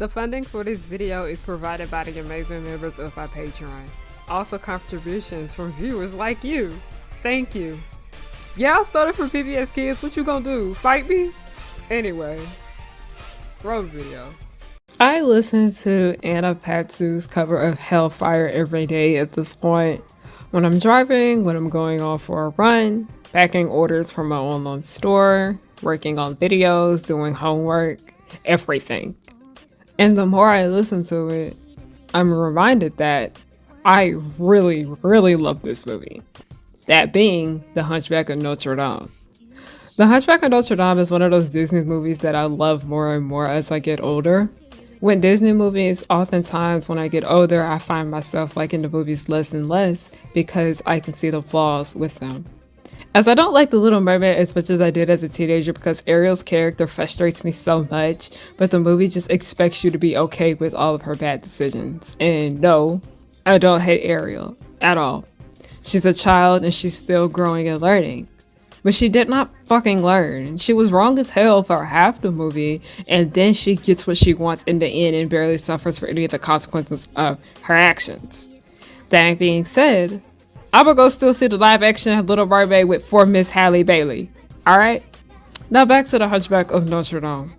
The funding for this video is provided by the amazing members of our Patreon. Also contributions from viewers like you. Thank you. Yeah, I started from PBS Kids. What you gonna do? Fight me? Anyway, roll the video. I listen to Anna Patsu's cover of Hellfire every day at this point. When I'm driving, when I'm going off for a run, packing orders from my online store, working on videos, doing homework, everything. And the more I listen to it, I'm reminded that I really, really love this movie. That being The Hunchback of Notre Dame. The Hunchback of Notre Dame is one of those Disney movies that I love more and more as I get older. With Disney movies, oftentimes when I get older, I find myself liking the movies less and less because I can see the flaws with them. As I don't like The Little Mermaid as much as I did as a teenager because Ariel's character frustrates me so much, but the movie just expects you to be okay with all of her bad decisions. And no, I don't hate Ariel at all. She's a child and she's still growing and learning. But she did not fucking learn. She was wrong as hell for half the movie, and then she gets what she wants in the end and barely suffers for any of the consequences of her actions. That being said, I'm gonna go still see the live action Little Mermaid with for Miss Halle Bailey. Alright? Now back to The Hunchback of Notre Dame.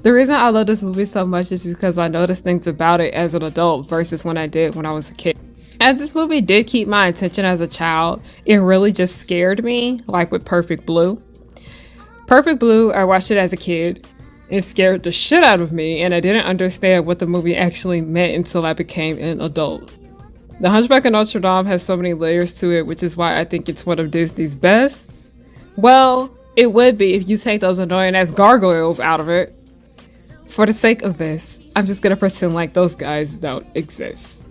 The reason I love this movie so much is because I noticed things about it as an adult versus when I did when I was a kid. As this movie did keep my attention as a child, it really just scared me, like with Perfect Blue. Perfect Blue, I watched it as a kid. It scared the shit out of me, and I didn't understand what the movie actually meant until I became an adult. The Hunchback of Notre Dame has so many layers to it, which is why I think it's one of Disney's best. Well, it would be if you take those annoying ass gargoyles out of it. For the sake of this, I'm just gonna pretend like those guys don't exist.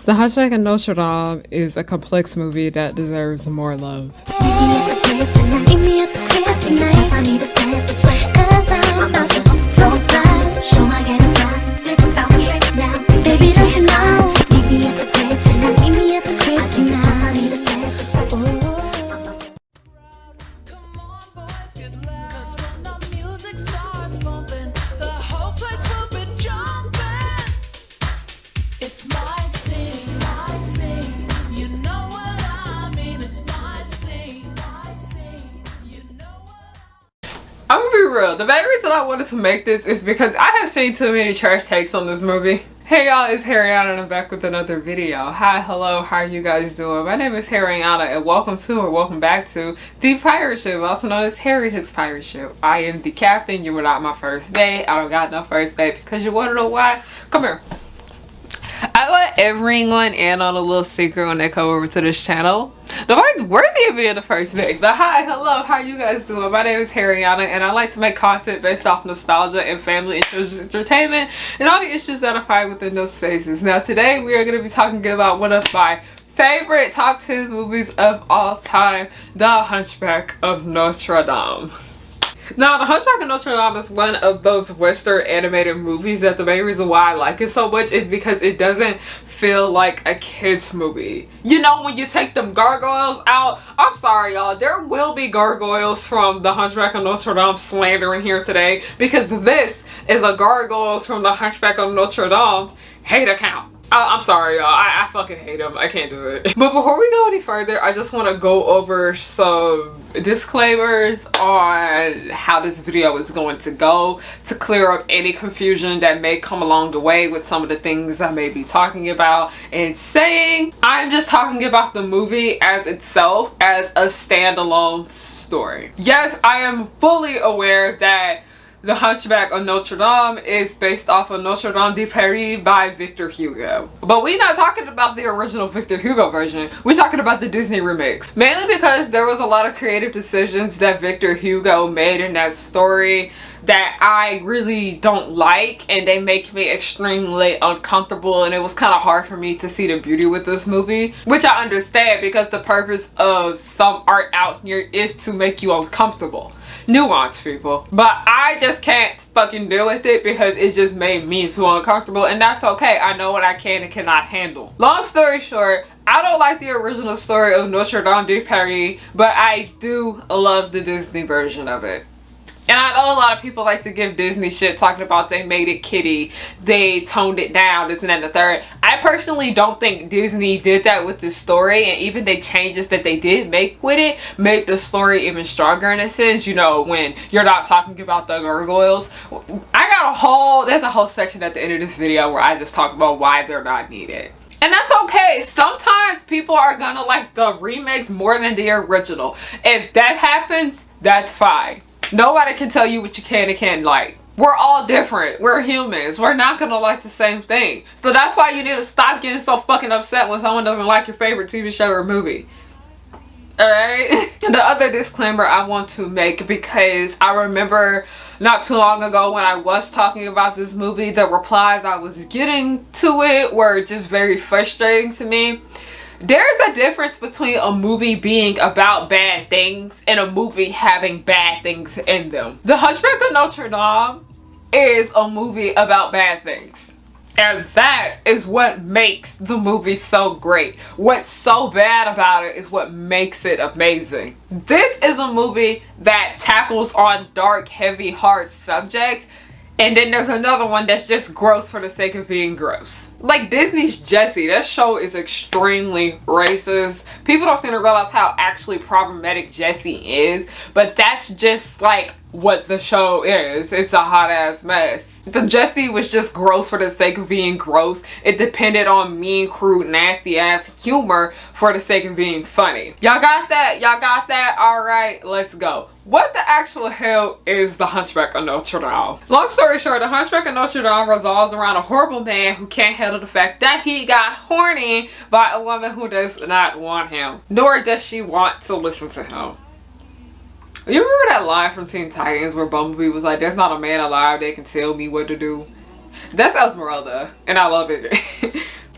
The Hunchback of Notre Dame is a complex movie that deserves more love. I'm gonna be real, the main reason I wanted to make this is because I have seen too many trash takes on this movie. Hey y'all, it's Harriyanna and I'm back with another video. Hi, hello, how are you guys doing? My name is Harriyanna and welcome to or welcome back to the pirate ship, also known as Harriyannahook's pirate ship. I am the captain, you were not my first mate. I don't got no first mate because you wanna know why? Come here. I let everyone in on a little secret when they come over to this channel. Nobody's worthy of being the first pick. But hi, hello, how you guys doing? My name is Harriyanna and I like to make content based off nostalgia and family and children's entertainment and all the issues that I find within those spaces. Now today we are going to be talking about one of my favorite top 10 movies of all time, The Hunchback of Notre Dame. Now, The Hunchback of Notre Dame is one of those Western animated movies that the main reason why I like it so much is because it doesn't feel like a kid's movie. You know, when you take them gargoyles out, I'm sorry y'all, there will be gargoyles from The Hunchback of Notre Dame slander in here today because this is a gargoyles from The Hunchback of Notre Dame hate account. I'm sorry y'all, I fucking hate them. I can't do it. But before we go any further, I just want to go over some disclaimers on how this video is going to go to clear up any confusion that may come along the way with some of the things I may be talking about and saying. I'm just talking about the movie as itself as a standalone story. Yes, I am fully aware that The Hunchback of Notre Dame is based off of Notre Dame de Paris by Victor Hugo. But we're not talking about the original Victor Hugo version. We're talking about the Disney remix. Mainly because there was a lot of creative decisions that Victor Hugo made in that story that I really don't like, and they make me extremely uncomfortable, and it was kind of hard for me to see the beauty with this movie, which I understand because the purpose of some art out here is to make you uncomfortable. Nuance, people. But I just can't fucking deal with it because it just made me too uncomfortable, and that's okay. I know what I can and cannot handle. Long story short, I don't like the original story of Notre Dame de Paris, but I do love the Disney version of it. And I know a lot of people like to give Disney shit talking about they made it kiddie, they toned it down, this and that and the third. I personally don't think Disney did that with the story, and even the changes that they did make with it make the story even stronger in a sense. You know, when you're not talking about the gargoyles. There's a whole section at the end of this video where I just talk about why they're not needed. And that's okay. Sometimes people are gonna like the remakes more than the original. If that happens, that's fine. Nobody can tell you what you can and can't like. We're all different. We're humans. We're not gonna like the same thing. So that's why you need to stop getting so fucking upset when someone doesn't like your favorite TV show or movie. Alright? The other disclaimer I want to make, because I remember not too long ago when I was talking about this movie, the replies I was getting to it were just very frustrating to me. There's a difference between a movie being about bad things and a movie having bad things in them. The Hunchback of Notre Dame is a movie about bad things. And that is what makes the movie so great. What's so bad about it is what makes it amazing. This is a movie that tackles on dark, heavy, hard subjects. And then there's another one that's just gross for the sake of being gross. Like Disney's Jessie, that show is extremely racist. People don't seem to realize how actually problematic Jessie is, but that's just like what the show is. It's a hot ass mess. The Jessie was just gross for the sake of being gross. It depended on mean, crude, nasty ass humor for the sake of being funny. Y'all got that? Y'all got that? Alright, let's go. What the actual hell is the Hunchback of Notre Dame? Long story short, the Hunchback of Notre Dame revolves around a horrible man who can't handle the fact that he got horny by a woman who does not want him, nor does she want to listen to him. You remember that line from Teen Titans where Bumblebee was like, "There's not a man alive that can tell me what to do"? That's Esmeralda, and I love it.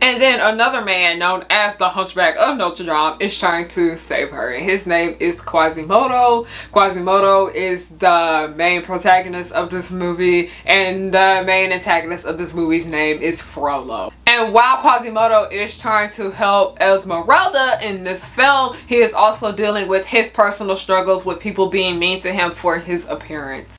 And then another man known as the Hunchback of Notre Dame is trying to save her. And his name is Quasimodo. Quasimodo is the main protagonist of this movie, and the main antagonist of this movie's name is Frollo. And while Quasimodo is trying to help Esmeralda in this film, he is also dealing with his personal struggles with people being mean to him for his appearance.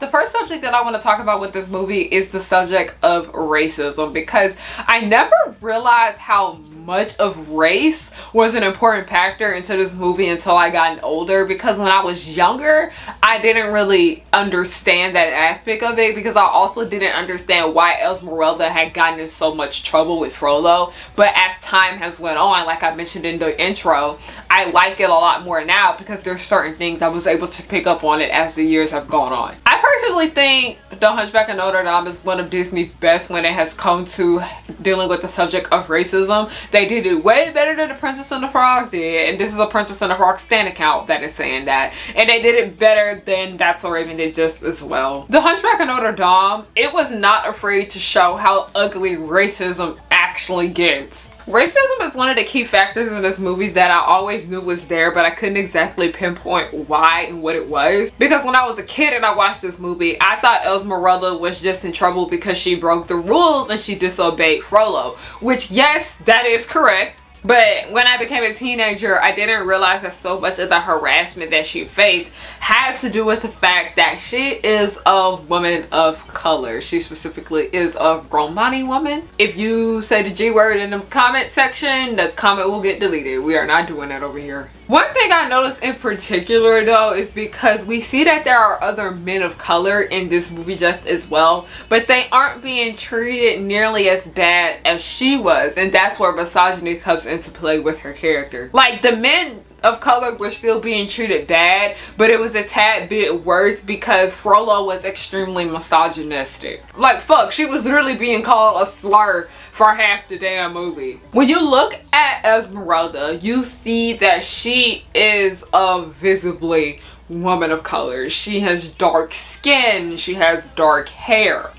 The first subject that I want to talk about with this movie is the subject of racism, because I never realized how much of race was an important factor into this movie until I got older, because when I was younger I didn't really understand that aspect of it, because I also didn't understand why Esmeralda had gotten in so much trouble with Frollo. But as time has went on, like I mentioned in the intro, I like it a lot more now because there's certain things I was able to pick up on it as the years have gone on. I personally think The Hunchback of Notre Dame is one of Disney's best when it has come to dealing with the subject of racism. They did it way better than The Princess and the Frog did, and this is a Princess and the Frog stan account that is saying that, and they did it better than That's So Raven did just as well. The Hunchback of Notre Dame, it was not afraid to show how ugly racism actually gets. Racism is one of the key factors in this movie that I always knew was there, but I couldn't exactly pinpoint why and what it was. Because when I was a kid and I watched this movie, I thought Esmeralda was just in trouble because she broke the rules and she disobeyed Frollo. Which, yes, that is correct. But when I became a teenager, I didn't realize that so much of the harassment that she faced had to do with the fact that she is a woman of color. She specifically is a Romani woman. If you say the G word in the comment section, the comment will get deleted. We are not doing that over here. One thing I noticed in particular though is because we see that there are other men of color in this movie just as well, but they aren't being treated nearly as bad as she was, and that's where misogyny comes into play with her character. Like, the men of color were still being treated bad, but it was a tad bit worse because Frollo was extremely misogynistic. Like, fuck, she was literally being called a slur for half the damn movie. When you look at Esmeralda, you see that she is a visibly woman of color. She has dark skin, she has dark hair.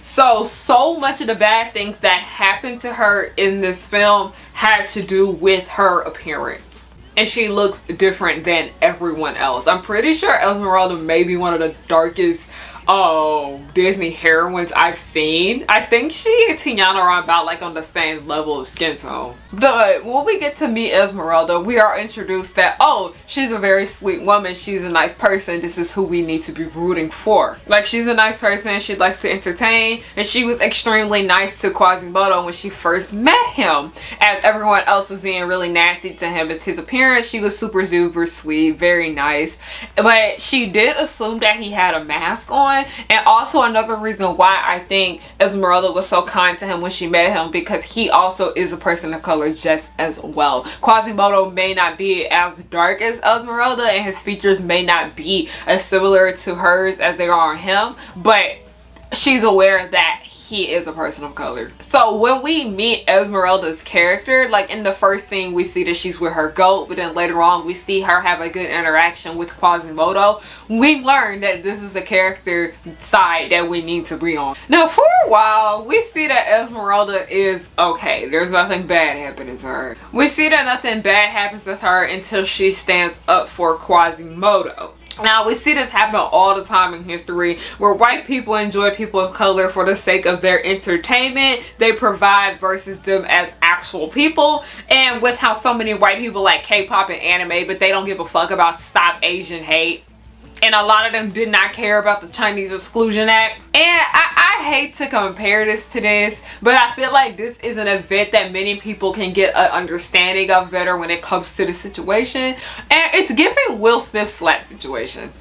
So much of the bad things that happened to her in this film had to do with her appearance. And she looks different than everyone else. I'm pretty sure Esmeralda may be one of the darkest Disney heroines I've seen. I think she and Tiana are about like on the same level of skin tone. But when we get to meet Esmeralda, we are introduced that, oh, she's a very sweet woman, she's a nice person, this is who we need to be rooting for. Like, she's a nice person, she likes to entertain, and she was extremely nice to Quasimodo when she first met him, as everyone else was being really nasty to him. It's his appearance, she was super duper sweet, very nice, but she did assume that he had a mask on. And also another reason why I think Esmeralda was so kind to him when she met him, because he also is a person of color just as well. Quasimodo may not be as dark as Esmeralda, and his features may not be as similar to hers as they are on him, but she's aware that he is a person of color. So when we meet Esmeralda's character, like in the first scene we see that she's with her goat, but then later on we see her have a good interaction with Quasimodo. We learn that this is the character side that we need to be on. Now for a while we see that Esmeralda is okay. There's nothing bad happening to her. We see that nothing bad happens to her until she stands up for Quasimodo. Now, we see this happen all the time in history, where white people enjoy people of color for the sake of their entertainment. They provide versus them as actual people. And with how so many white people like K-pop and anime, but they don't give a fuck about Stop Asian Hate. And a lot of them did not care about the Chinese Exclusion Act. And I hate to compare this to this, but I feel like this is an event that many people can get an understanding of better when it comes to the situation. And it's giving Will Smith's slap situation.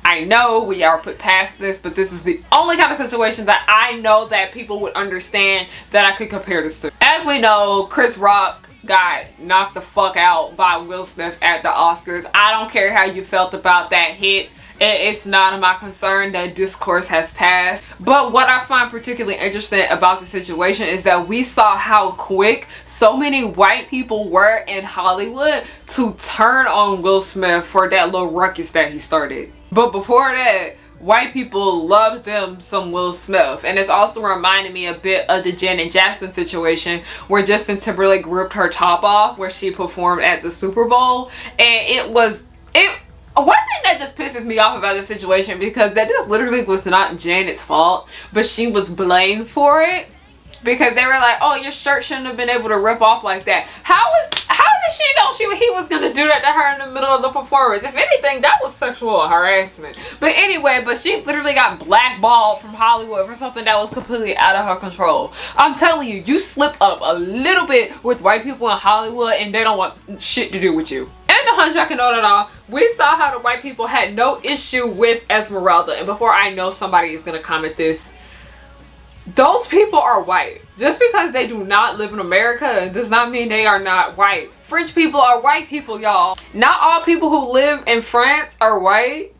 I know we are put past this, but this is the only kind of situation that I know that people would understand that I could compare this to. As we know, Chris Rock got knocked the fuck out by Will Smith at the Oscars. I don't care how you felt about that hit. It's not of my concern. That discourse has passed. But what I find particularly interesting about the situation is that we saw how quick so many white people were in Hollywood to turn on Will Smith for that little ruckus that he started. But before that, white people loved them some Will Smith. And it's also reminding me a bit of the Janet Jackson situation, where Justin Timberlake ripped her top off where she performed at the Super Bowl. And one thing that just pisses me off about this situation, because that this literally was not Janet's fault, but she was blamed for it. Because they were like, oh, your shirt shouldn't have been able to rip off like that. How did she know he was going to do that to her in the middle of the performance? If anything, that was sexual harassment. But anyway, she literally got blackballed from Hollywood for something that was completely out of her control. I'm telling you, you slip up a little bit with white people in Hollywood and they don't want shit to do with you. In the Hunchback of Notre Dame, we saw how the white people had no issue with Esmeralda. And before I know somebody is going to comment this, those people are white. Just because they do not live in America does not mean they are not white. French people are white people, y'all. Not all people who live in France are white,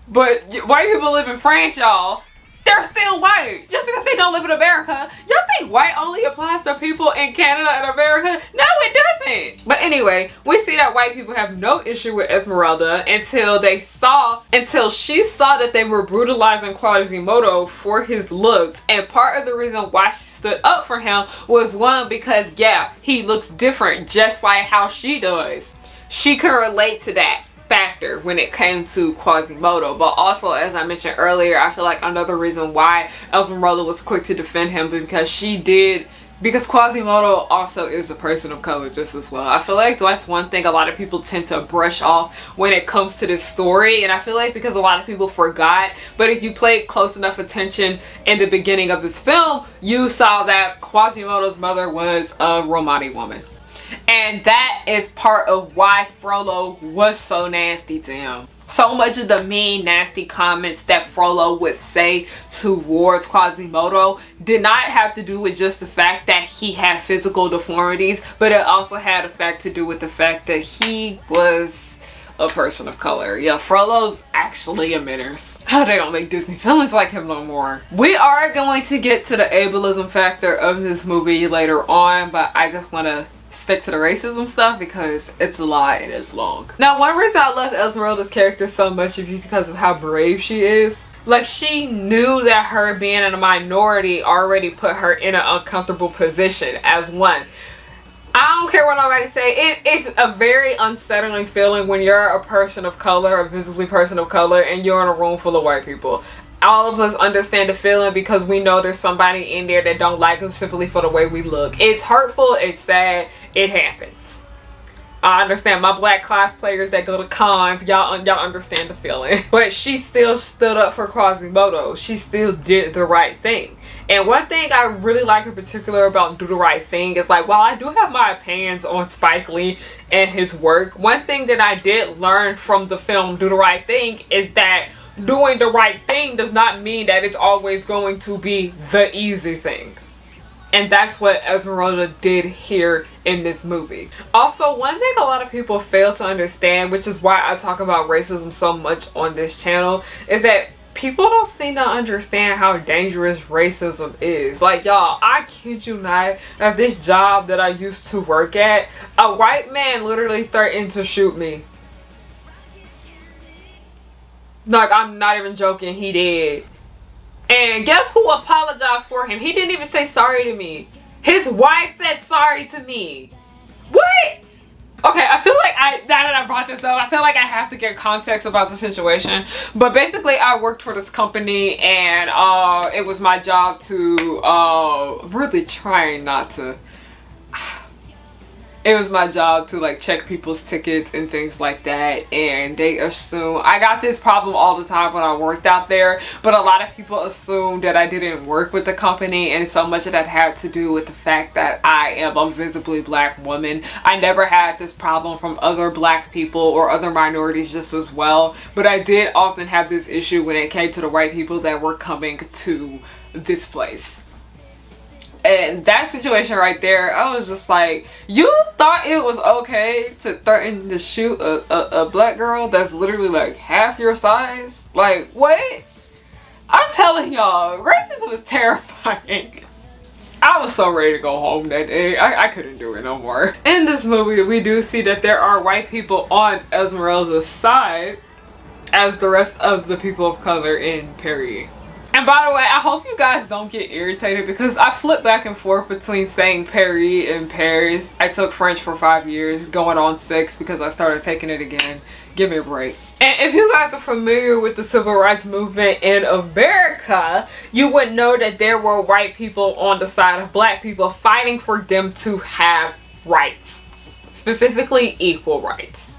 but white people live in France, y'all. They're still white. Just because they don't live in America. Y'all think white only applies to people in Canada and America? No, it doesn't. But anyway, we see that white people have no issue with Esmeralda until she saw that they were brutalizing Quasimodo for his looks. And part of the reason why she stood up for him was, one, because yeah, he looks different just like how she does. She could relate to that factor when it came to Quasimodo. But also, as I mentioned earlier, I feel like another reason why Esmeralda was quick to defend him, because Quasimodo also is a person of color just as well. I feel like that's one thing a lot of people tend to brush off when it comes to this story, and I feel like because a lot of people forgot, but if you played close enough attention in the beginning of this film, you saw that Quasimodo's mother was a Romani woman. And that is part of why Frollo was so nasty to him. So much of the mean, nasty comments that Frollo would say towards Quasimodo did not have to do with just the fact that he had physical deformities, but it also had a fact to do with the fact that he was a person of color. Yeah, Frollo's actually a menace. How they don't make Disney villains like him no more. We are going to get to the ableism factor of this movie later on, but I just want to stick to the racism stuff because it's a lot and it's long. Now, one reason I love Esmeralda's character so much is because of how brave she is. Like, she knew that her being in a minority already put her in an uncomfortable position as one. I don't care what nobody say. It's a very unsettling feeling when you're a person of color, a visibly person of color, and you're in a room full of white people. all of us understand the feeling because we know there's somebody in there that don't like us simply for the way we look. It's hurtful, it's sad, it happens. I understand my black cosplayers that go to cons, y'all understand the feeling. But she still stood up for Quasimodo. She still did the right thing. And one thing I really like in particular about Do the Right Thing is, like, while I do have my opinions on Spike Lee and his work, one thing that I did learn from the film Do the Right Thing is that doing the right thing does not mean that it's always going to be the easy thing. And that's what Esmeralda did here in this movie. Also, one thing a lot of people fail to understand, which is why I talk about racism so much on this channel, is that people don't seem to understand how dangerous racism is. Like, y'all, I kid you not, at this job that I used to work at, a white man literally threatened to shoot me. Like, I'm not even joking, he did. And guess who apologized for him? He didn't even say sorry to me. His wife said sorry to me. What? Okay, I feel like now that I brought this up, I feel like I have to get context about the situation. But basically, I worked for this company, and it was my job to really trying not to. It was my job to, like, check people's tickets and things like that, and they assume I got this problem all the time when I worked out there, but a lot of people assumed that I didn't work with the company, and so much of that had to do with the fact that I am a visibly black woman. I never had this problem from other black people or other minorities just as well, but I did often have this issue when it came to the white people that were coming to this place. And that situation right there, I was just like, you thought it was okay to threaten to shoot a black girl that's literally like half your size? Like, what? I'm telling y'all, racism is terrifying. I was so ready to go home that day. I couldn't do it no more. In this movie, we do see that there are white people on Esmeralda's side as the rest of the people of color in Perry. And by the way, I hope you guys don't get irritated because I flip back and forth between saying Paris and Paris. I took French for 5 years, going on 6 because I started taking it again. Give me a break. And if you guys are familiar with the civil rights movement in America, you would know that there were white people on the side of black people fighting for them to have rights. Specifically, equal rights.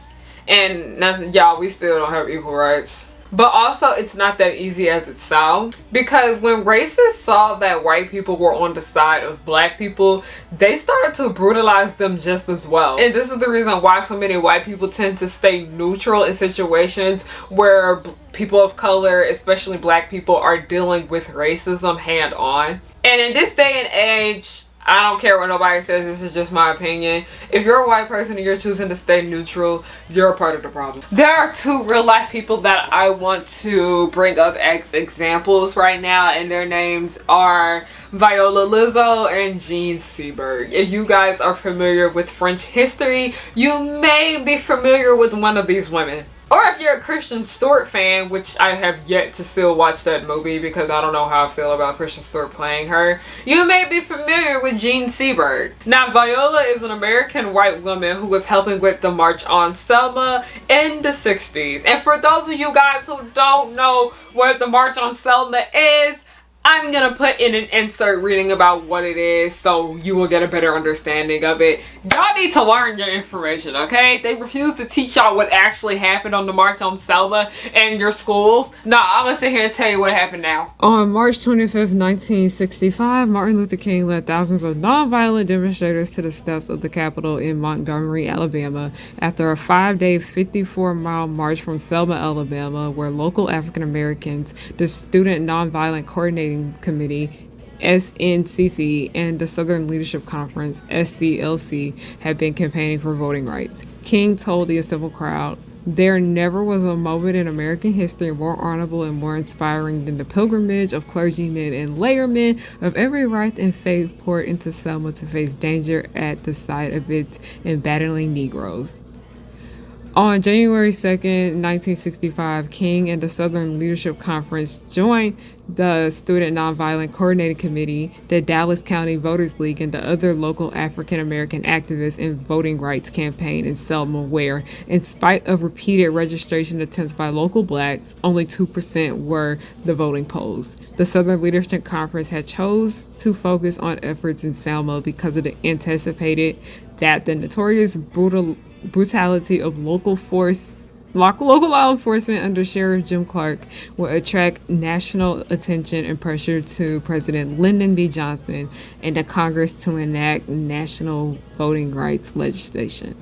And y'all, we still don't have equal rights. But also, it's not that easy as it sounds, because when racists saw that white people were on the side of black people, they started to brutalize them just as well. And this is the reason why so many white people tend to stay neutral in situations where people of color, especially black people, are dealing with racism hand on. And in this day and age, I don't care what nobody says, this is just my opinion. If you're a white person and you're choosing to stay neutral, you're a part of the problem. There are 2 real life people that I want to bring up as examples right now, and their names are Viola Lizzo and Jean Seberg. If you guys are familiar with French history, you may be familiar with one of these women. Or if you're a Kristen Stewart fan, which I have yet to still watch that movie because I don't know how I feel about Kristen Stewart playing her, you may be familiar with Jean Seberg. Now, Viola is an American white woman who was helping with the March on Selma in the 60s. And for those of you guys who don't know what the March on Selma is, I'm gonna put in an insert reading about what it is so you will get a better understanding of it. Y'all need to learn your information, okay? They refuse to teach y'all what actually happened on the March on Selma in your schools. Nah, I'm gonna sit here and tell you what happened now. On March 25th, 1965, Martin Luther King led thousands of nonviolent demonstrators to the steps of the Capitol in Montgomery, Alabama, after a 5-day, 54-mile march from Selma, Alabama, where local African Americans, the Student Nonviolent Coordinating Committee, SNCC, and the Southern Leadership Conference, SCLC, had been campaigning for voting rights. King told the assembled crowd, "There never was a moment in American history more honorable and more inspiring than the pilgrimage of clergymen and layermen of every right and faith poured into Selma to face danger at the sight of its embattling Negroes." On January 2nd, 1965, King and the Southern Leadership Conference joined the Student Nonviolent Coordinating Committee, the Dallas County Voters League, and the other local African American activists in voting rights campaign in Selma, where, in spite of repeated registration attempts by local blacks, only 2% were the voting polls. The Southern Leadership Conference had chose to focus on efforts in Selma because of the anticipated that the notorious brutality of local law enforcement under Sheriff Jim Clark would attract national attention and pressure to President Lyndon B. Johnson and the Congress to enact national voting rights legislation.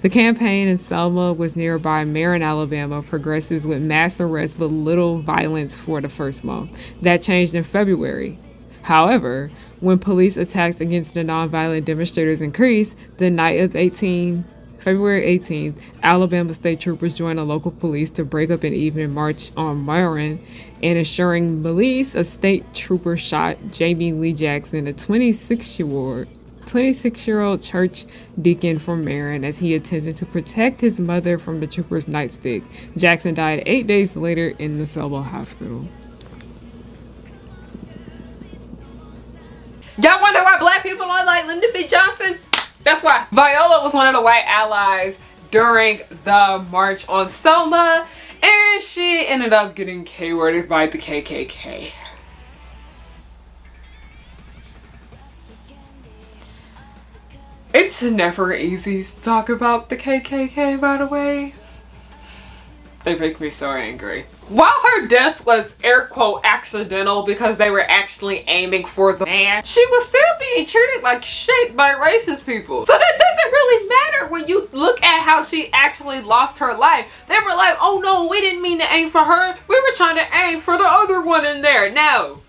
The campaign in Selma was nearby Marion, Alabama, progresses with mass arrests but little violence for the first month. That changed in February. However, when police attacks against the nonviolent demonstrators increased, the night of February 18th, Alabama state troopers joined the local police to break up an evening march on Marion, and ensuring police, a state trooper shot Jamie Lee Jackson, a 26-year-old church deacon from Marion, as he attempted to protect his mother from the trooper's nightstick. Jackson died 8 days later in the Selma hospital. Y'all wonder why black people don't like Lyndon B. Johnson? That's why. Viola was one of the white allies during the march on Selma, and she ended up getting K-worded by the KKK. It's never easy to talk about the KKK, by the way. They make me so angry. While her death was air quote accidental because they were actually aiming for the man, she was still being treated like shit by racist people. So that doesn't really matter when you look at how she actually lost her life. They were like, oh no, we didn't mean to aim for her. We were trying to aim for the other one in there. No,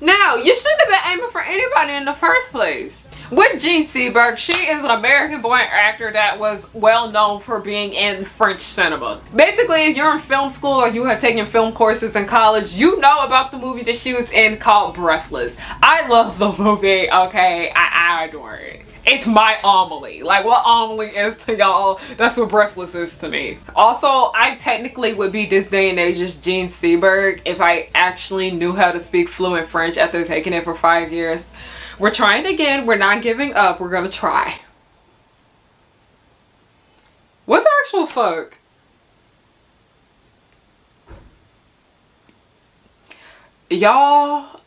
you shouldn't have been aiming for anybody in the first place. With Jean Seberg, she is an American-born actor that was well known for being in French cinema. Basically, if you're in film school or you have taken film courses in college, you know about the movie that she was in called Breathless. I love the movie, okay? I adore it. It's my Amelie. Like what Amelie is to y'all, that's what Breathless is to me. Also, I technically would be this day and age's Jean Seberg if I actually knew how to speak fluent French after taking it for 5 years. We're trying again. We're not giving up. We're gonna try. What the actual fuck? Y'all,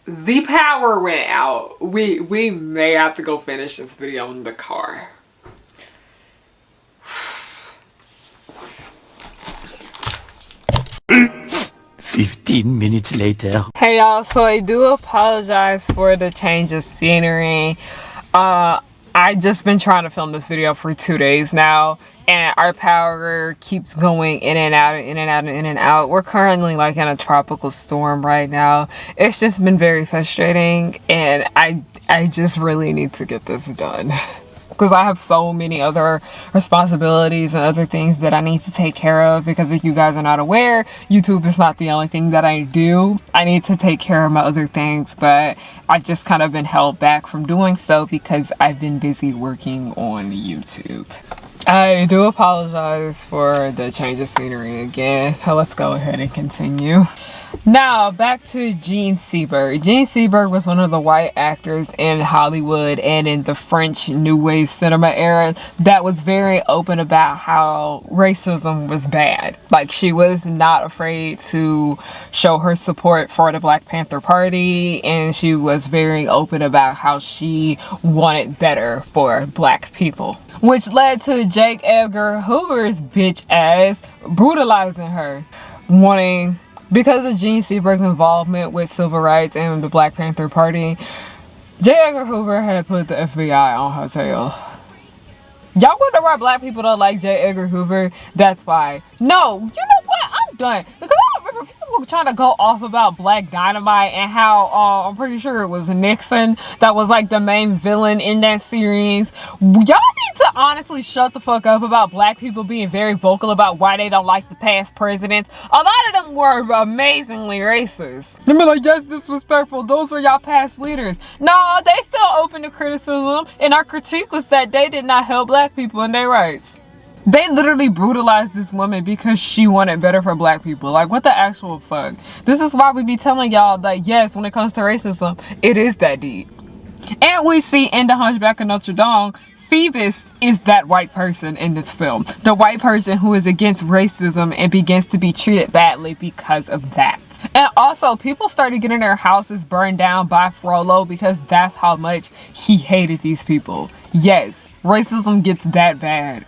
the power went out. We may have to go finish this video in the car. 15 minutes later. Hey y'all, so I do apologize for the change of scenery. I just been trying to film this video for 2 days now, and our power keeps going in and out and in and out and in and out. We're currently like in a tropical storm right now. It's just been very frustrating, and I just really need to get this done. Because I have so many other responsibilities and other things that I need to take care of. Because if you guys are not aware, YouTube is not the only thing that I do. I need to take care of my other things, but I've just kind of been held back from doing so because I've been busy working on YouTube. I do apologize for the change of scenery again. Let's go ahead and continue. Now, back to Jean Seberg. Jean Seberg was one of the white actors in Hollywood and in the French New Wave cinema era that was very open about how racism was bad. Like, she was not afraid to show her support for the Black Panther Party, and she was very open about how she wanted better for black people. Which led to J. Edgar Hoover's bitch ass brutalizing her, because of Jean Seberg's involvement with civil rights and the Black Panther Party, J. Edgar Hoover had put the FBI on her tail. Y'all wonder why black people don't like J. Edgar Hoover? That's why. No, you know what? I'm done. Because I remember people were trying to go off about Black Dynamite and how, I'm pretty sure it was Nixon that was like the main villain in that series. Y'all need to honestly shut the fuck up about black people being very vocal about why they don't like the past presidents. A lot of them were amazingly racist. They be like, yes, disrespectful. Those were y'all past leaders. No, they still open to criticism, and our critique was that they did not help black people in their rights. They literally brutalized this woman because she wanted better for black people. Like, what the actual fuck? This is why we be telling y'all that, yes, when it comes to racism, it is that deep. And we see in the Hunchback of Notre Dame, Phoebus is that white person in this film. The white person who is against racism and begins to be treated badly because of that. And also, people started getting their houses burned down by Frollo because that's how much he hated these people. Yes, racism gets that bad.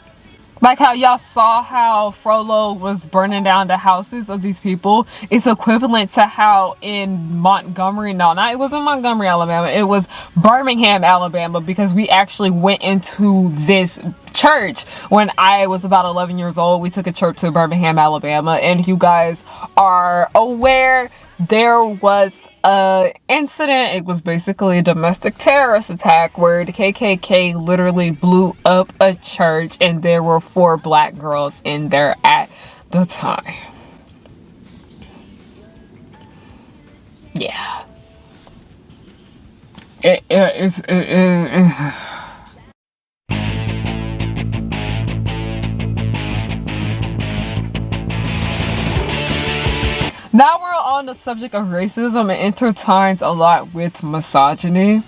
Like how y'all saw how Frollo was burning down the houses of these people. It's equivalent to how in Montgomery, no, not it wasn't Montgomery, Alabama. It was Birmingham, Alabama, because we actually went into this church when I was about 11 years old. We took a trip to Birmingham, Alabama, and if you guys are aware, there was an incident. It was basically a domestic terrorist attack where the KKK literally blew up a church, and there were 4 black girls in there at the time. Yeah. It Now we're on the subject of racism. It intertwines a lot with misogyny.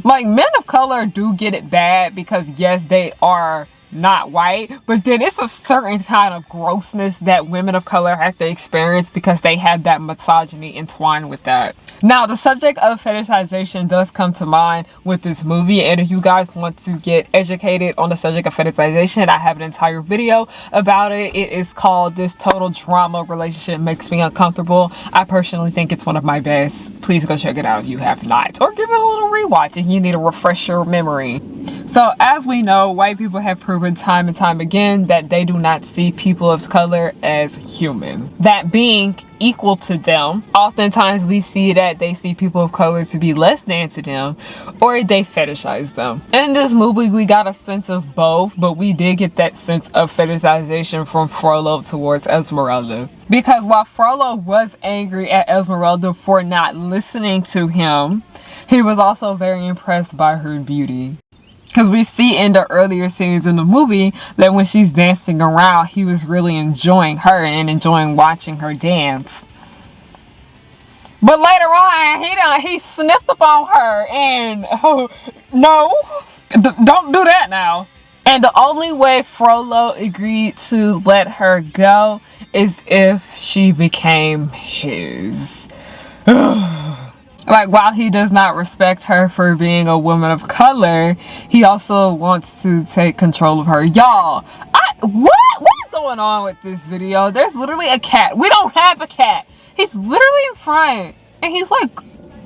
Like, men of color do get it bad because, yes, they are not white, but then it's a certain kind of grossness that women of color have to experience because they have that misogyny entwined with that. Now, the subject of fetishization does come to mind with this movie, and if you guys want to get educated on the subject of fetishization, I have an entire video about it. It is called This Total Drama Relationship Makes Me Uncomfortable. I personally think it's one of my best. Please go check it out if you have not, or give it a little rewatch if you need a refresher memory. So, as we know, white people have proven time and time again that they do not see people of color as human. That being equal to them, oftentimes we see that they see people of color to be less than to them, or they fetishize them. In this movie, we got a sense of both, but we did get that sense of fetishization from Frollo towards Esmeralda. Because while Frollo was angry at Esmeralda for not listening to him, he was also very impressed by her beauty. Because we see in the earlier scenes in the movie that when she's dancing around, he was really enjoying her and enjoying watching her dance. But later on, he sniffed up on her and, oh, no, don't do that now. And the only way Frollo agreed to let her go is if she became his. Like, while he does not respect her for being a woman of color, he also wants to take control of her. Y'all, what is going on with this video? There's literally a cat. We don't have a cat. He's literally in front. And he's like,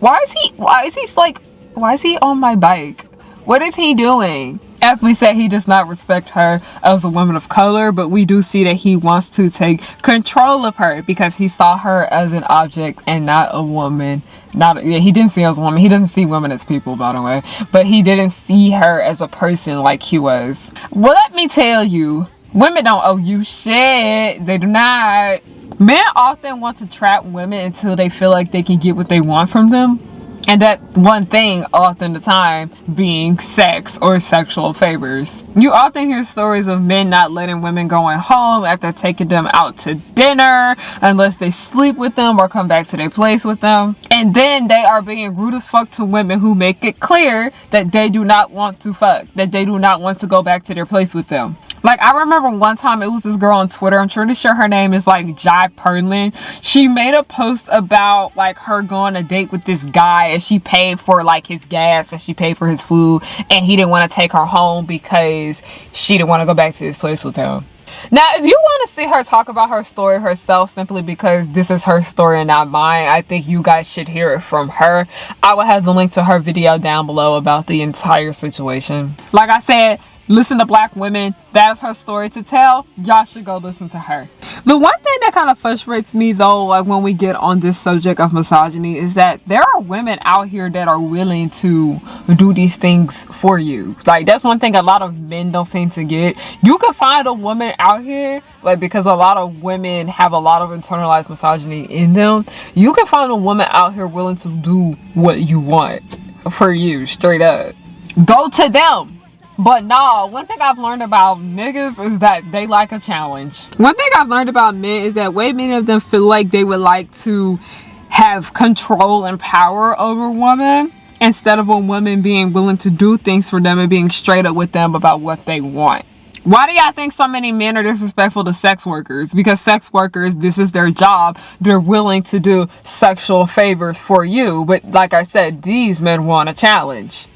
why is he on my bike? What is he doing? As we said, he does not respect her as a woman of color, but we do see that he wants to take control of her because he saw her as an object and not a woman. He didn't see her as a woman. He doesn't see women as people, by the way, but he didn't see her as a person like he was. Well, let me tell you, women don't owe you shit. They do not. Men often want to trap women until they feel like they can get what they want from them. And that one thing often the time being sex or sexual favors. You often hear stories of men not letting women going home after taking them out to dinner unless they sleep with them or come back to their place with them. And then they are being rude as fuck to women who make it clear that they do not want to fuck, that they do not want to go back to their place with them. Like, I remember one time it was this girl on Twitter, I'm pretty sure her name is like Jai Perlin. She made a post about like her going on a date with this guy, and she paid for like his gas and she paid for his food, and he didn't want to take her home because she didn't want to go back to his place with him. Now, if you want to see her talk about her story herself, simply because this is her story and not mine, I think you guys should hear it from her. I will have the link to her video down below about the entire situation. Like I said, listen to black women. That is her story to tell. Y'all should go listen to her. The one thing that kind of frustrates me though, like when we get on this subject of misogyny, is that there are women out here that are willing to do these things for you. Like, that's one thing a lot of men don't seem to get. You can find a woman out here, like, because a lot of women have a lot of internalized misogyny in them. You can find a woman out here willing to do what you want for you, straight up. Go to them. But no, one thing I've learned about niggas is that they like a challenge. One thing I've learned about men is that way many of them feel like they would like to have control and power over women instead of a woman being willing to do things for them and being straight up with them about what they want. Why do y'all think so many men are disrespectful to sex workers? Because sex workers, this is their job. They're willing to do sexual favors for you. But like I said, these men want a challenge.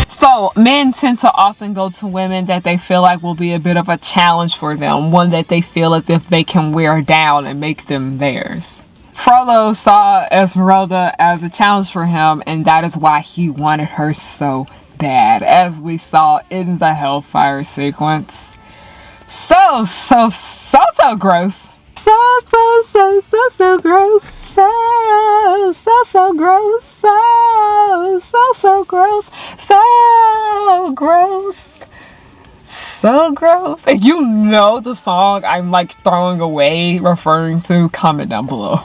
So men tend to often go to women that they feel like will be a bit of a challenge for them. One that they feel as if they can wear down and make them theirs. Frollo saw Esmeralda as a challenge for him, and that is why he wanted her so bad, as we saw in the Hellfire sequence. So gross. So gross. So gross. So gross. So gross. So gross. So gross. If you know the song I'm like throwing away referring to, comment down below.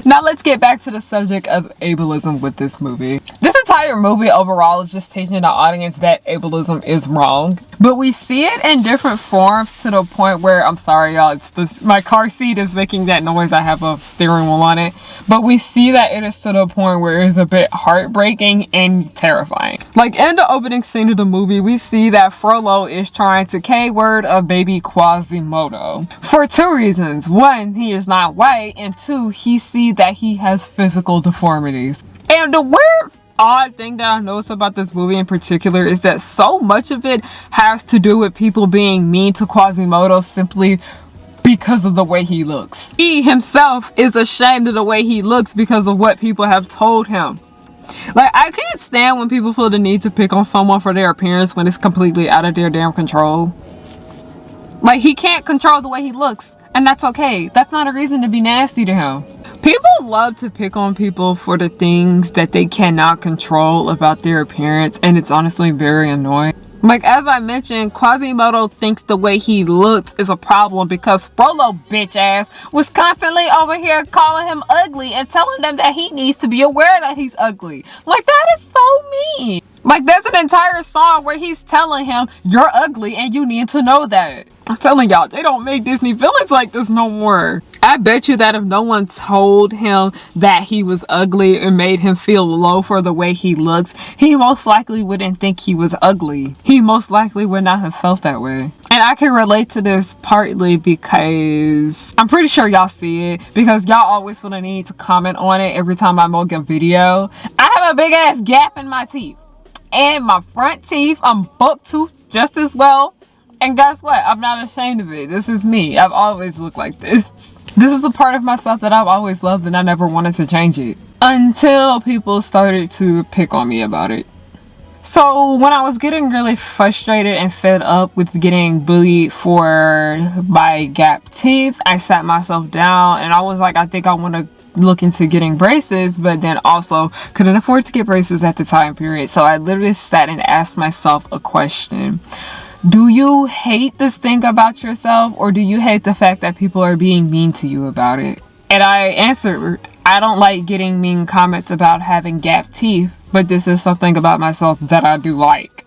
Now let's get back to the subject of ableism with this movie. This entire movie overall is just teaching the audience that ableism is wrong. But we see it in different forms to the point where, I'm sorry y'all, it's this, my car seat is making that noise. I have a steering wheel on it. But we see that it is to the point where it is a bit heartbreaking and terrifying. Like in the opening scene of the movie, we see that Frollo is trying to K-word a baby Quasimodo. For two reasons. One, he is not white, and two, he sees that he has physical deformities. And the weird odd thing that I noticed about this movie in particular is that so much of it has to do with people being mean to Quasimodo simply because of the way he looks. He himself is ashamed of the way he looks because of what people have told him. Like, I can't stand when people feel the need to pick on someone for their appearance when it's completely out of their damn control. Like, he can't control the way he looks, and that's okay. That's not a reason to be nasty to him. People love to pick on people for the things that they cannot control about their appearance, and it's honestly very annoying. Like, as I mentioned, Quasimodo thinks the way he looks is a problem because Frollo bitch ass was constantly over here calling him ugly and telling them that he needs to be aware that he's ugly. Like, that is so mean. Like, there's an entire song where he's telling him, you're ugly and you need to know that. I'm telling y'all, they don't make Disney villains like this no more. I bet you that if no one told him that he was ugly and made him feel low for the way he looks, he most likely wouldn't think he was ugly. He most likely would not have felt that way. And I can relate to this partly because I'm pretty sure y'all see it, because y'all always feel the need to comment on it every time I make a video. I have a big ass gap in my teeth. And my front teeth, I'm buck tooth just as well. And guess what? I'm not ashamed of it. This is me. I've always looked like this. This is the part of myself that I've always loved, and I never wanted to change it. Until people started to pick on me about it. So when I was getting really frustrated and fed up with getting bullied for my gap teeth, I sat myself down and I was like, I think I want to look into getting braces, but then also couldn't afford to get braces at the time period. So I literally sat and asked myself a question. Do you hate this thing about yourself, or do you hate the fact that people are being mean to you about it? And I answered, I don't like getting mean comments about having gap teeth, but this is something about myself that I do like.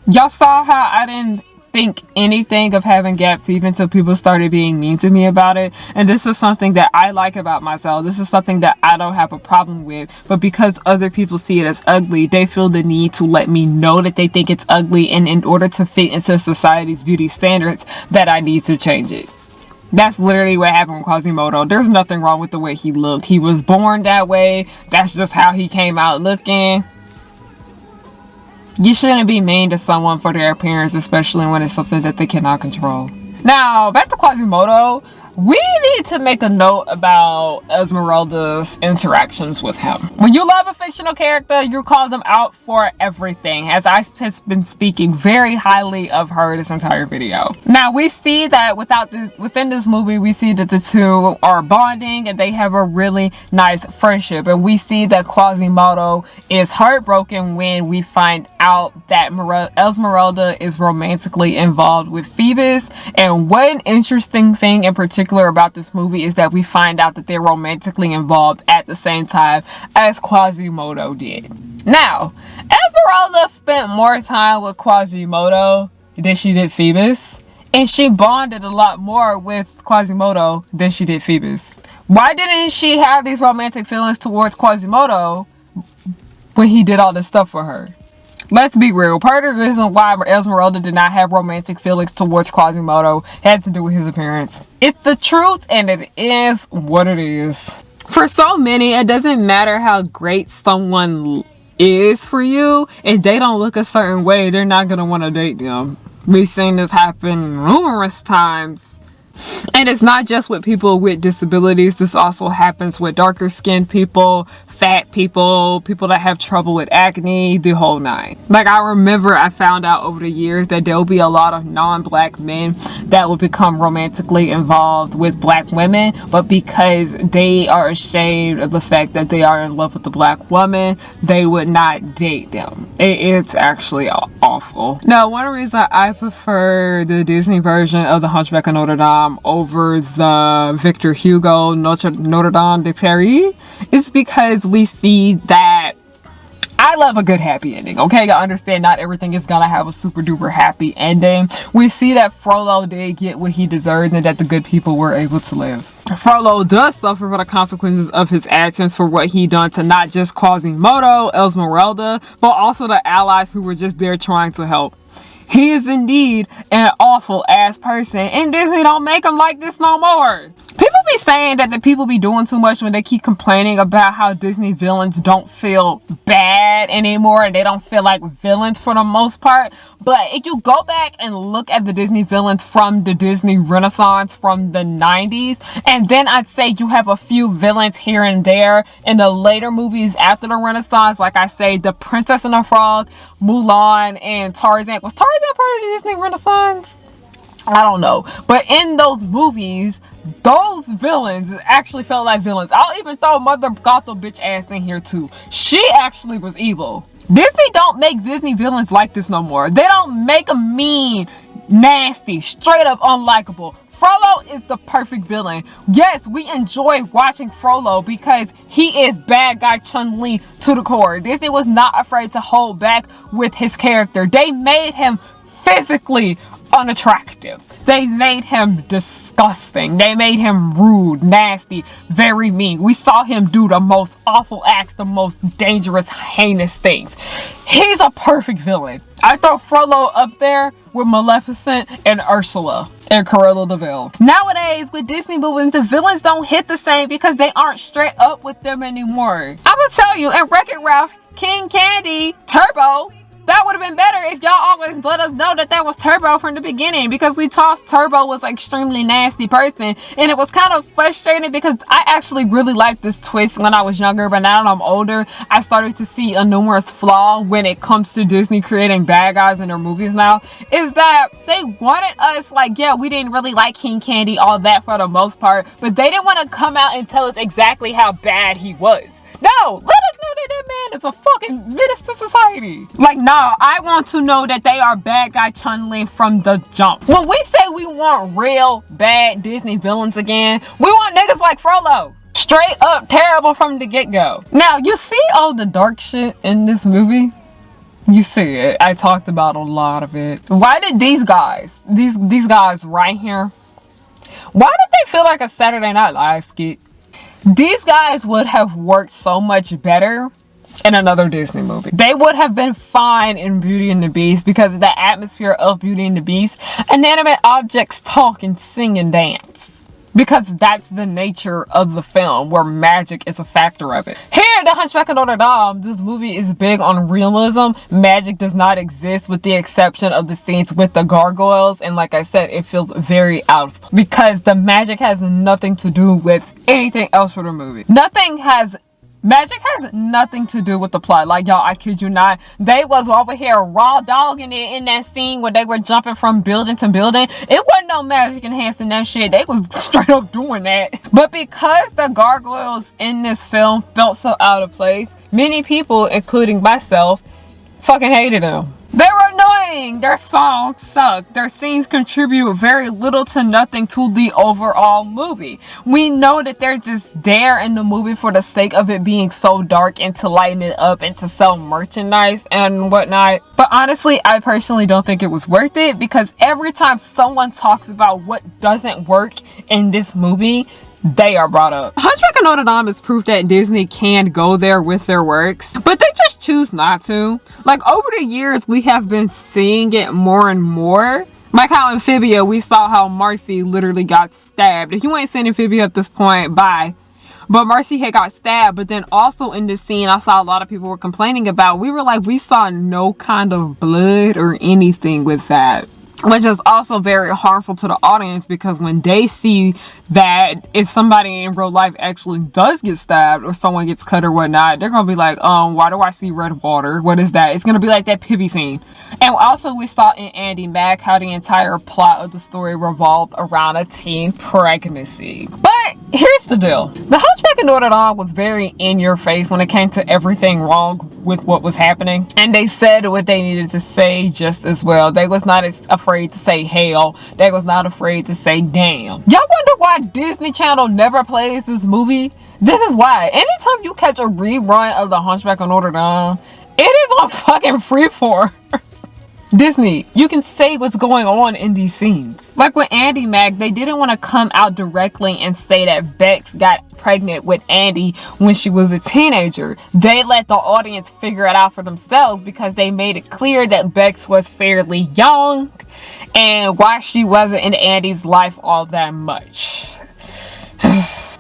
Y'all saw how I didn't think anything of having gap teeth until people started being mean to me about it. And this is something that I like about myself. This is something that I don't have a problem with, but because other people see it as ugly, they feel the need to let me know that they think it's ugly, and in order to fit into society's beauty standards, that I need to change it. That's literally what happened with Quasimodo. There's nothing wrong with the way he looked. He was born that way. That's just how he came out looking. You shouldn't be mean to someone for their appearance, especially when it's something that they cannot control. Now, back to Quasimodo. we need to make a note about Esmeralda's interactions with him. When you love a fictional character, you call them out for everything, as I have been speaking very highly of her this entire video. Now, we see that within this movie, we see that the two are bonding and they have a really nice friendship. And we see that Quasimodo is heartbroken when we find out that Esmeralda is romantically involved with Phoebus. And one interesting thing in particular about this movie is that we find out that they're romantically involved at the same time as Quasimodo did. Now, Esmeralda spent more time with Quasimodo than she did Phoebus, and she bonded a lot more with Quasimodo than she did Phoebus. Why didn't she have these romantic feelings towards Quasimodo when he did all this stuff for her? Let's be real. Part of the reason why Esmeralda did not have romantic feelings towards Quasimodo had to do with his appearance. It's the truth, and it is what it is. For so many, it doesn't matter how great someone is for you. If they don't look a certain way, they're not going to want to date them. We've seen this happen numerous times. And it's not just with people with disabilities. This also happens with darker skinned people, fat people, people that have trouble with acne, the whole nine. Like, I remember I found out over the years that there'll be a lot of non-black men that will become romantically involved with black women, but because they are ashamed of the fact that they are in love with the black woman, they would not date them. It's actually awful. Now, one reason I prefer the Disney version of the Hunchback of Notre Dame over the Victor Hugo Notre Dame de Paris is because we see that I love a good happy ending, okay? I understand not everything is gonna have a super duper happy ending. We see that Frollo did get what he deserved and that the good people were able to live. Frollo does suffer for the consequences of his actions for what he done to not just Quasimodo, Esmeralda, but also the allies who were just there trying to help. He is indeed an awful ass person, and Disney don't make him like this no more. People be saying that the people be doing too much when they keep complaining about how Disney villains don't feel bad anymore and they don't feel like villains for the most part. But if you go back and look at the Disney villains from the Disney Renaissance from the 90s, and then I'd say you have a few villains here and there in the later movies after the Renaissance, like I say, The Princess and the Frog, Mulan, and Tarzan. Was Tarzan part of the Disney Renaissance? I don't know. But in those movies, those villains actually felt like villains. I'll even throw Mother Gothel bitch ass in here too. She actually was evil. Disney don't make Disney villains like this no more. They don't make them mean, nasty, straight up unlikable. Frollo is the perfect villain. Yes, we enjoy watching Frollo because he is bad guy Chun-Li to the core. Disney was not afraid to hold back with his character. They made him physically unattractive. They made him disgusting. They made him rude, nasty, very mean. We saw him do the most awful acts, the most dangerous, heinous things. He's a perfect villain. I throw Frollo up there with Maleficent and Ursula and Cruella de Vil. Nowadays, with Disney movies, the villains don't hit the same because they aren't straight up with them anymore. I'm gonna tell you, in Wreck-It Ralph, King Candy, Turbo, that would have been better if y'all always let us know that was Turbo from the beginning, because we thought Turbo was an extremely nasty person, and it was kind of frustrating because I actually really liked this twist when I was younger, but now that I'm older, I started to see a numerous flaw when it comes to Disney creating bad guys in their movies now, is that they wanted us, like, yeah, we didn't really like King Candy, all that for the most part, but they didn't want to come out and tell us exactly how bad he was. No, let us know that that man is a fucking menace to society. Like, no, I want to know that they are bad guy Chun-Li from the jump. When we say we want real bad Disney villains again, we want niggas like Frollo. Straight up terrible from the get-go. Now, you see all the dark shit in this movie? You see it. I talked about a lot of it. Why did these guys right here, why did they feel like a Saturday Night Live skit? These guys would have worked so much better in another Disney movie. They would have been fine in Beauty and the Beast because of the atmosphere of Beauty and the Beast. Inanimate objects talk and sing and dance. because that's the nature of the film, where magic is a factor of it. Here at the Hunchback of Notre Dame, this movie is big on realism. Magic does not exist with the exception of the scenes with the gargoyles, and like I said, it feels very out of place because the magic has nothing to do with anything else for the movie. Magic has nothing to do with the plot. Like, y'all, I kid you not. They was over here raw dogging it in that scene where they were jumping from building to building. It wasn't no magic enhancing that shit. They was straight up doing that. But because the gargoyles in this film felt so out of place, many people, including myself, fucking hated them. They were annoying. Their songs suck. Their scenes contribute very little to nothing to the overall movie. We know that they're just there in the movie for the sake of it being so dark and to lighten it up and to sell merchandise and whatnot. But honestly, I personally don't think it was worth it, because every time someone talks about what doesn't work in this movie, they are brought up. Hunchback of Notre Dame is proof that Disney can go there with their works, but they just choose not to. Like, over the years, we have been seeing it more and more. Like how in Amphibia, we saw how Marcy literally got stabbed. If you ain't seen Amphibia at this point, bye. But Marcy had got stabbed, but then also in this scene, I saw a lot of people were complaining about, we were like, we saw no kind of blood or anything with that. Which is also very harmful to the audience, because when they see that if somebody in real life actually does get stabbed or someone gets cut or whatnot, they're gonna be like, why do I see red water? What is that? It's gonna be like that Pibby scene. And also we saw in Andi Mack how the entire plot of the story revolved around a teen pregnancy. But here's the deal. The Hunchback of Notre Dame was very in your face when it came to everything wrong with what was happening. And they said what they needed to say just as well. They was not as afraid to say hell. They was not afraid to say damn. Y'all wonder why Disney Channel never plays this movie? This is why. Anytime you catch a rerun of The Hunchback of Notre Dame, it is on fucking freeform. Disney, you can say what's going on in these scenes. Like with Andi Mack, they didn't want to come out directly and say that Bex got pregnant with Andy when she was a teenager. They let the audience figure it out for themselves, because they made it clear that Bex was fairly young and why she wasn't in Andy's life all that much.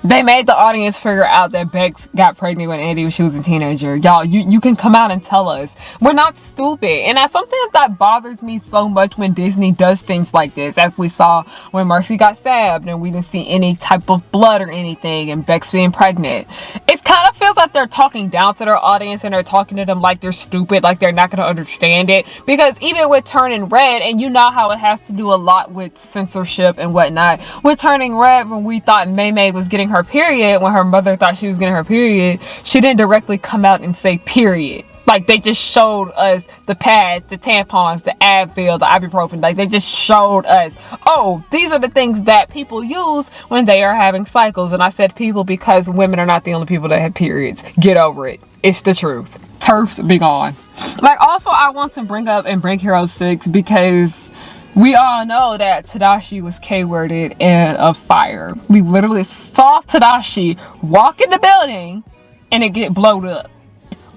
They made the audience figure out that Bex got pregnant with Andy when she was a teenager. Y'all, you can come out and tell us. We're not stupid. And that's something that bothers me so much when Disney does things like this. As we saw when Marcy got stabbed and we didn't see any type of blood or anything, and Bex being pregnant. It kind of feels like they're talking down to their audience, and they're talking to them like they're stupid, like they're not going to understand it. Because even with Turning Red, and you know how it has to do a lot with censorship and whatnot. With Turning Red, when we thought May was getting her period, when her mother thought she was getting her period, she didn't directly come out and say period. Like, they just showed us the pads, the tampons, the Advil, the ibuprofen. Like, they just showed us, oh, these are the things that people use when they are having cycles. And I said people because women are not the only people that have periods. Get over it. It's the truth. TERFs be gone. Like, also, I want to bring up and Break Hero 6 because we all know that Tadashi was K-worded in a fire. We literally saw Tadashi walk in the building and it get blowed up.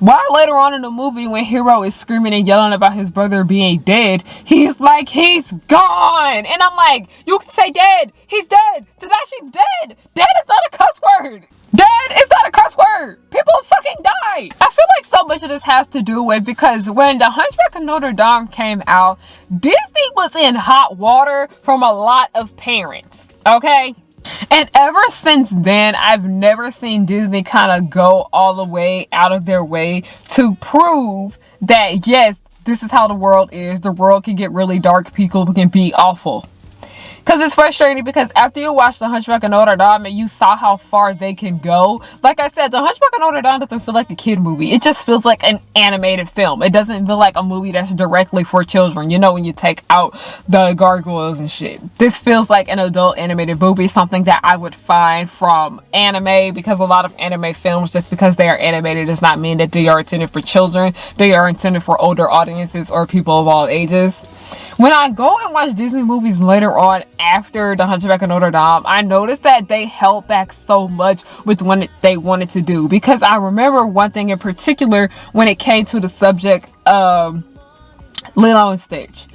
Why later on in the movie, when Hero is screaming and yelling about his brother being dead, he's like, he's gone. And I'm like, you can say dead. He's dead. Tadashi's dead. Dead is not a cuss word. Dead is not a cuss word. People fucking die. I feel like so much of this has to do with, because when The Hunchback of Notre Dame came out, Disney was in hot water from a lot of parents. Okay? And ever since then, I've never seen Disney kind of go all the way out of their way to prove that, yes, this is how the world is. The world can get really dark. People can be awful. Because it's frustrating, because after you watch The Hunchback of Notre Dame and you saw how far they can go, like I said, The Hunchback of Notre Dame doesn't feel like a kid movie. It just feels like an animated film. It doesn't feel like a movie that's directly for children. You know, when you take out the gargoyles and shit. This feels like an adult animated movie, something that I would find from anime, because a lot of anime films, just because they are animated does not mean that they are intended for children. They are intended for older audiences or people of all ages. When I go and watch Disney movies later on after The Hunchback of Notre Dame, I noticed that they held back so much with what they wanted to do. Because I remember one thing in particular when it came to the subject of Lilo and Stitch.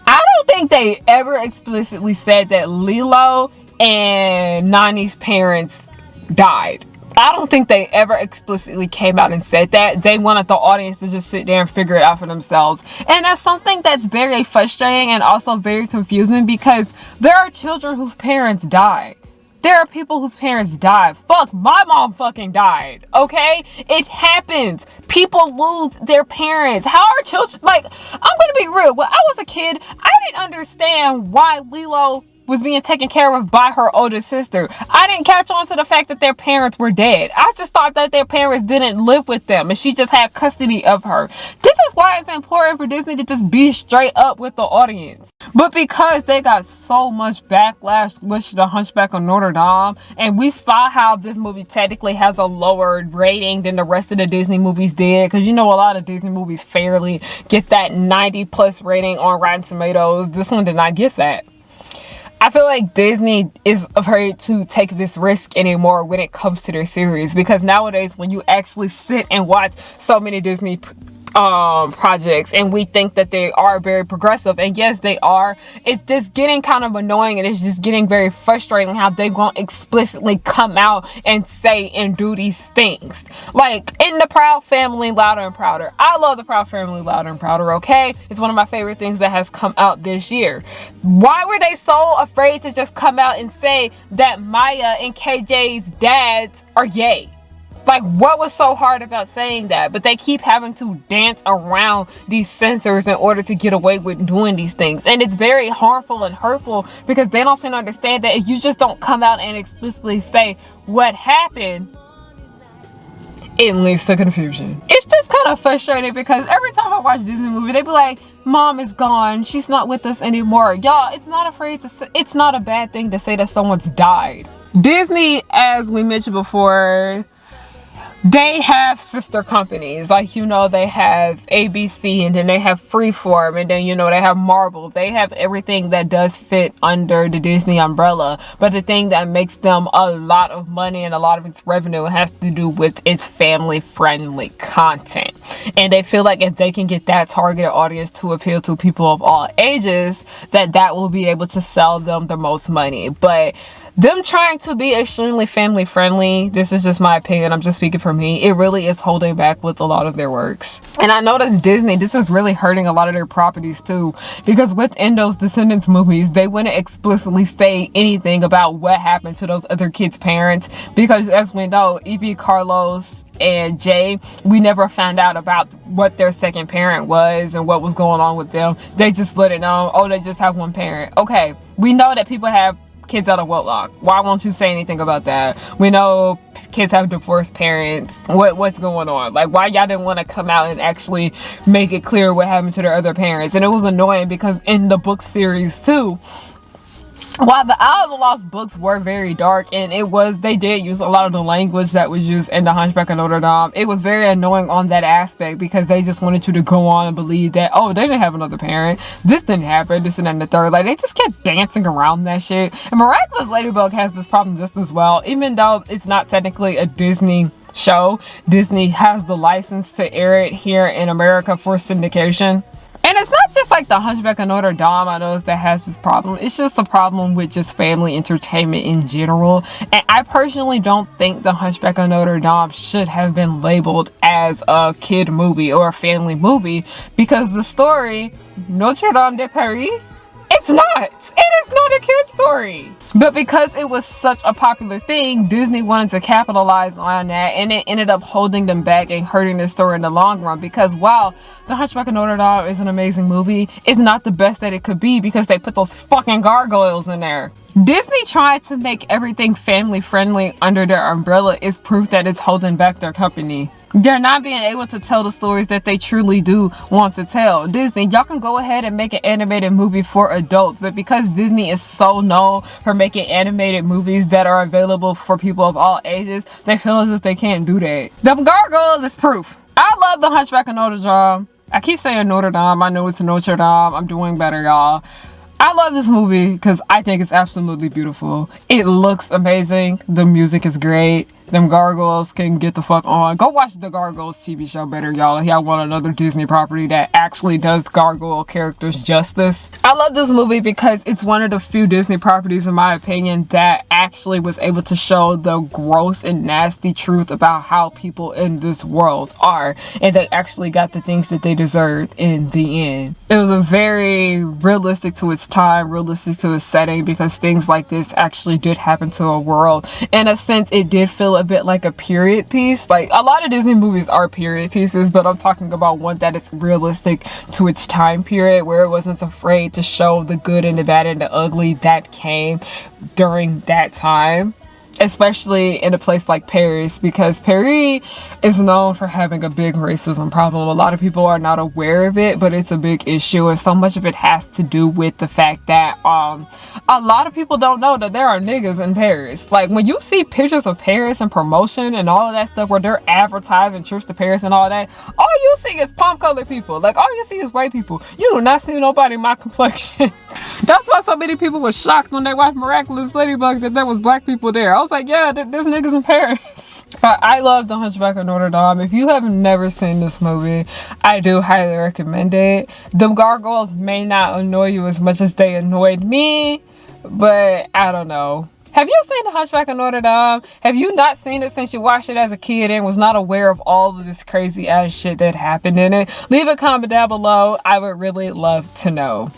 I don't think they ever explicitly said that Lilo and Nani's parents died. I don't think they ever explicitly came out and said that. They wanted the audience to just sit there and figure it out for themselves. And that's something that's very frustrating and also very confusing, because there are children whose parents died. There are people whose parents died. Fuck, my mom fucking died, okay? It happens. People lose their parents. How are children, like, I'm gonna be real. When I was a kid, I didn't understand why Lilo was being taken care of by her older sister. I didn't catch on to the fact that their parents were dead. I just thought that their parents didn't live with them and she just had custody of her. This is why it's important for Disney to just be straight up with the audience. But because they got so much backlash with the Hunchback of Notre Dame, and we saw how this movie technically has a lower rating than the rest of the Disney movies did, because you know a lot of Disney movies fairly get that 90+ rating on Rotten Tomatoes. This one did not get that. I feel like Disney is afraid to take this risk anymore when it comes to their series, because nowadays when you actually sit and watch so many Disney projects, and we think that they are very progressive, and yes they are, it's just getting kind of annoying, and it's just getting very frustrating how they won't explicitly come out and say and do these things. Like in the Proud Family, Louder and Prouder, I love the Proud Family, Louder and Prouder, okay? It's one of my favorite things that has come out this year. Why were they so afraid to just come out and say that Maya and KJ's dads are gay? Like, what was so hard about saying that? But they keep having to dance around these censors in order to get away with doing these things. And it's very harmful and hurtful, because they don't seem to understand that if you just don't come out and explicitly say what happened, it leads to confusion. It's just kind of frustrating, because every time I watch a Disney movie, they be like, Mom is gone, she's not with us anymore. Y'all, it's not afraid to say, it's not a bad thing to say that someone's died. Disney, as we mentioned before, they have sister companies. Like, you know, they have ABC, and then they have Freeform, and then, you know, they have Marvel. They have everything that does fit under the Disney umbrella. But the thing that makes them a lot of money and a lot of its revenue has to do with its family-friendly content. And they feel like if they can get that targeted audience to appeal to people of all ages, that will be able to sell them the most money. But them trying to be extremely family friendly, this is just my opinion, I'm just speaking for me, it really is holding back with a lot of their works. And I noticed Disney, this is really hurting a lot of their properties too, because within those Descendants movies, they wouldn't explicitly say anything about what happened to those other kids' parents, because as we know, E.B. Carlos and Jay, we never found out about what their second parent was and what was going on with them. They just let it know, oh, they just have one parent. Okay, we know that people have kids out of wedlock. Why won't you say anything about that? We know kids have divorced parents. What's going on? Like, why y'all didn't want to come out and actually make it clear what happened to their other parents? And it was annoying, because in the book series too, while the Isle of the Lost books were very dark, and they did use a lot of the language that was used in the Hunchback of Notre Dame, it was very annoying on that aspect, because they just wanted you to go on and believe that, oh, they didn't have another parent, this didn't happen, this and that and the third. Like, they just kept dancing around that shit. And Miraculous Ladybug has this problem just as well. Even though it's not technically a Disney show, Disney has the license to air it here in America for syndication. And it's not just like the Hunchback of Notre Dame, I know, that has this problem. It's just a problem with just family entertainment in general. And I personally don't think the Hunchback of Notre Dame should have been labeled as a kid movie or a family movie, because the story, Notre Dame de Paris, it's not. It is not a kid story. But because it was such a popular thing, Disney wanted to capitalize on that, and it ended up holding them back and hurting their story in the long run. Because while The Hunchback of Notre Dame is an amazing movie, it's not the best that it could be, because they put those fucking gargoyles in there. Disney tried to make everything family friendly under their umbrella is proof that it's holding back their company. They're not being able to tell the stories that they truly do want to tell. Disney, y'all can go ahead and make an animated movie for adults, but because Disney is so known for making animated movies that are available for people of all ages, they feel as if they can't do that. Them gargoyles is proof. I love The Hunchback of Notre Dame. I keep saying Notre Dame. I know it's Notre Dame. I'm doing better, y'all. I love this movie because I think it's absolutely beautiful. It looks amazing. The music is great. them gargoyles can get the fuck on. Go watch the Gargoyles TV show better, y'all. Y'all want another Disney property that actually does gargoyle characters justice. I love this movie because it's one of the few Disney properties, in my opinion, that actually was able to show the gross and nasty truth about how people in this world are, and they actually got the things that they deserved in the end. It was a very realistic to its time, realistic to its setting, because things like this actually did happen to a world. In a sense, it did feel a bit like a period piece. Like, a lot of Disney movies are period pieces, but I'm talking about one that is realistic to its time period, where it wasn't afraid to show the good and the bad and the ugly that came during that time, especially in a place like Paris, because Paris is known for having a big racism problem. A lot of people are not aware of it, but it's a big issue, and so much of it has to do with the fact that a lot of people don't know that there are niggas in Paris. Like, when you see pictures of Paris and promotion and all of that stuff where they're advertising trips to Paris and all that, all you see is palm colored people. Like, all you see is white people. You do not see nobody my complexion. That's why so many people were shocked when they watched Miraculous Ladybug that there was black people there. I was like, yeah, there's niggas in Paris. But I love The Hunchback of Notre Dame. If you have never seen this movie, I do highly recommend it. The gargoyles may not annoy you as much as they annoyed me, but I don't know. Have you seen The Hunchback of Notre Dame? Have you not seen it since you watched it as a kid and was not aware of all of this crazy ass shit that happened in it? Leave a comment down below. I would really love to know.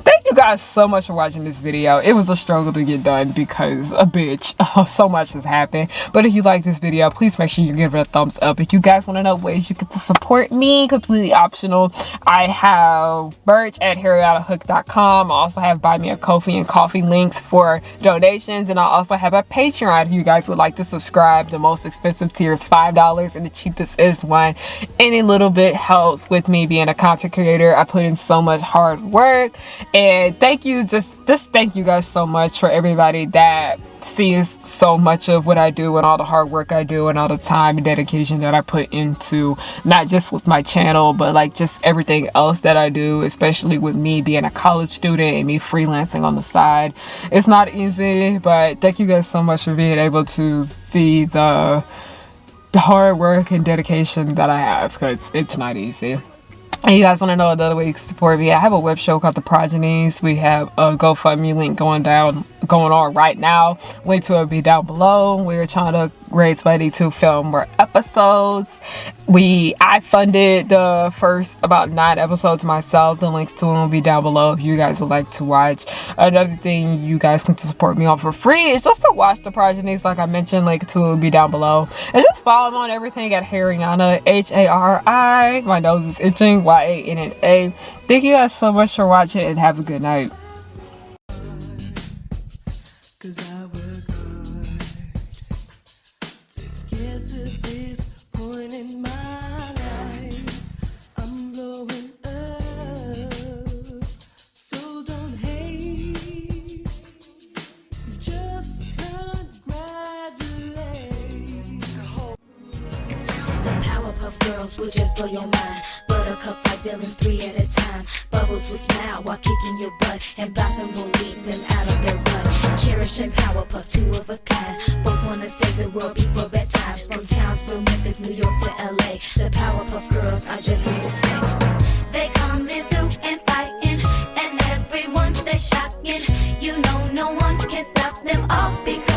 Thank you guys so much for watching this video. It was a struggle to get done because a bitch. So much has happened. But if you like this video, please make sure you give it a thumbs up. If you guys want to know ways you get to support me, completely optional, I have merch at harriyannahook.com. I also have Buy Me a Ko-fi and Coffee links for donations. And I also have a Patreon if you guys would like to subscribe. The most expensive tier is $5 and the cheapest is $1. Any little bit helps with me being a content creator. I put in so much hard work. And thank you, just thank you guys so much for everybody that sees so much of what I do and all the hard work I do and all the time and dedication that I put into not just with my channel, but like just everything else that I do, especially with me being a college student and me freelancing on the side. It's not easy, but thank you guys so much for being able to see the hard work and dedication that I have, because it's not easy. And you guys want to know another way you can support me? I have a web show called The Progenies. We have a GoFundMe link going on right now. Link to it will be down below. We're trying to raise money to film more episodes. I funded the first about 9 episodes myself. The links to them will be down below if you guys would like to watch. Another thing you guys can support me on for free is just to watch The Progenies. Like I mentioned, link to it will be down below. And just follow me on everything at Harriyanna, H-A-R-I. My nose is itching, Y-A-N-N-A. Thank you guys so much for watching and have a good night. Girls will just blow your mind. Buttercup like villains 3 at a time. Bubbles will smile while kicking your butt, and Blossom will lead them out of their rut. Cherish and Powerpuff, 2 of a kind. Both wanna save the world before bedtime. From Townsville, Memphis, New York to LA, the Powerpuff Girls are just here to stay. They coming through and fighting, and everyone they're shocking. You know no one can stop them all because